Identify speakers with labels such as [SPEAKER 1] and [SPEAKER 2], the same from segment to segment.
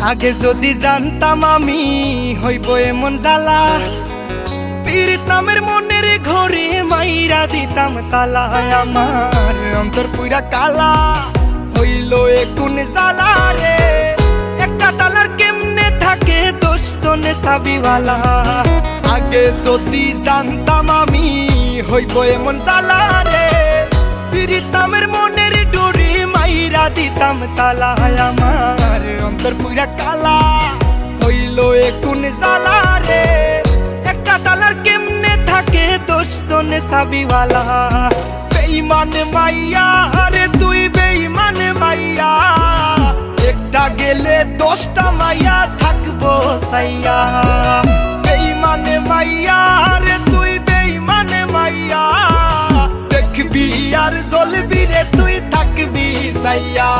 [SPEAKER 1] আগে যদি জানতাম আমি হইব এমন জ্বালা, পীড়িত নামের মনের ঘরে মাইরা দিতাম তালা। আমার অন্তর পুরা কালা হইল এ কোন জ্বালা রে। একটা তালার কেমনে থাকে 10 জনে চাবিওয়ালা। আগে যদি জানতাম আমি হইব এমন জ্বালা রে, পীড়িত নামের মনের ডোরে মাইরা দিতাম তালা। আমার অন্তর পুরা কালা হইল এ কোন জ্বালা রে। একটা তালার কেমনে থাকে 10 জনে চাবিওয়ালা। বেঈমান মাইয়া রে তুই বেঈমান মাইয়া, একটা গেলে 10টা মাইয়া থাকবো সাইয়া। বেঈমান মাইয়া রে তুই বেঈমান মাইয়া, দেখবি আর জ্বলবি রে তুই থাকবি সাইয়া।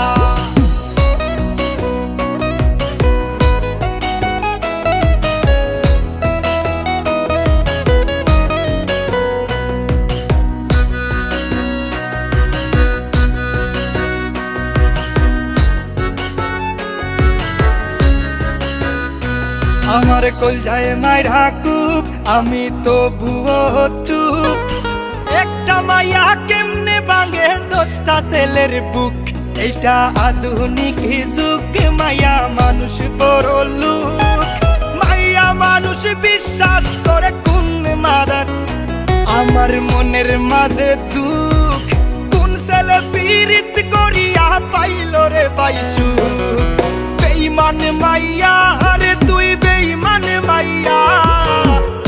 [SPEAKER 1] আমার কলজায় মাইরা কুপ, আমি তো ভুয়ো চুপ। একটা মাইয়া কেমনে ভাঙে 10টা ছেলের বুক। এইটা আধুনিক যুগ, মাইয়া মানুষ বড় লোক। মাইয়া মানুষ বিশ্বাস করে কোন মাদার, আমার মনের মাঝে দুঃখ। কোন ছেলে পীড়িত করিয়া পাইল রে বাইসু। বেঈমান মাইয়া রে তুই বেঈমান মাইয়া,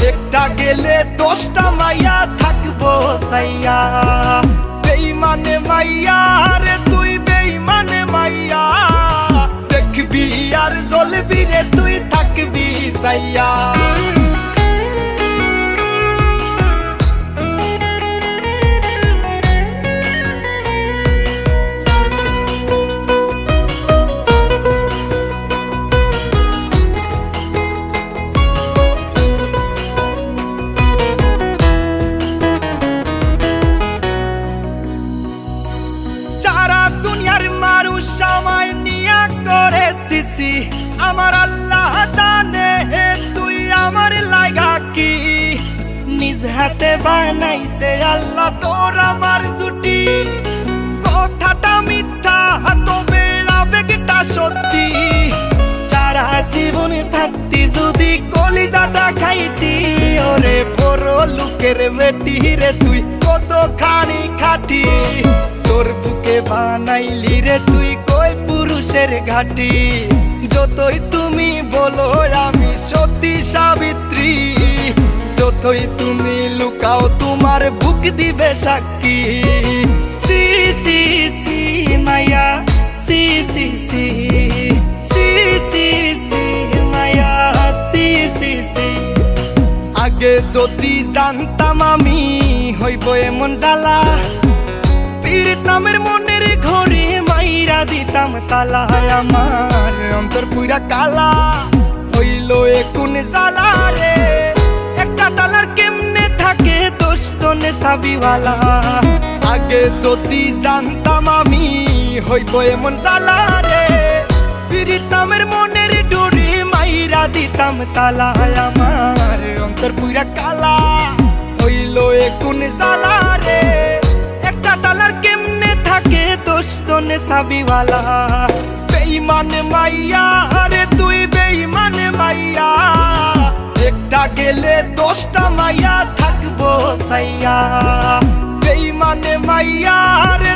[SPEAKER 1] একটা গেলে 10টা মাইয়া থাকবো সাইয়া। বেঈমান মাইয়া রে তুই বেঈমান মাইয়া, দেখবি আর জ্বলবি রে তুই থাকবি সাইয়া। সময় নিয়া করে সিসি, আমার আল্লাহ জানে তুই আমার লাগা কি। নিজ হাতে বানাইছে আল্লাহ তোর আমার জুটি। কথাটা মিথ্যা তবে আবেগটা সত্যি। সারা জীবন থাকতি যদি কলিজাটা খাইতি, ওরে বড় লোকের বেটি রে তুই কতখানি খাটি। তোর বুকে বানাইলি রে তুই কই পুরুষের ঘাটি। যতই তুমি বলো আমি সতী সাবিত্রী, যতই তুমি লুকাও তোমার বুক দিবে সাক্ষী। সি সি সি মায়া সি সি সি সি সি সি মায়া সি সি সি। আগে যদি জানতাম আমি হইব এমন জ্বালা, পীড়িত নামের মনের ঘরে মাইরা দিতাম তালা। আমার অন্তর পুরা কালা হইল এ কোন জ্বালা রে। একটা তালার কেমনে থাকে 10 জনে চাবিওয়ালা। আগে যদি জানতাম আমি হইব এমন জ্বালা রে, পীড়িত নামের মনের ডোরে মাইরা দিতাম তালা। আমার অন্তর পুরা কালা হইল এ কোন জ্বালা রে। একটা তালার কেমনে থাকে 10 জনে চাবিওয়ালা। বেঈমান মাইয়া রে তুই বেঈমান মাইয়া, একটা গেলে 10টা মাইয়া থাকবো সাইয়া। বেঈমান মাইয়া রে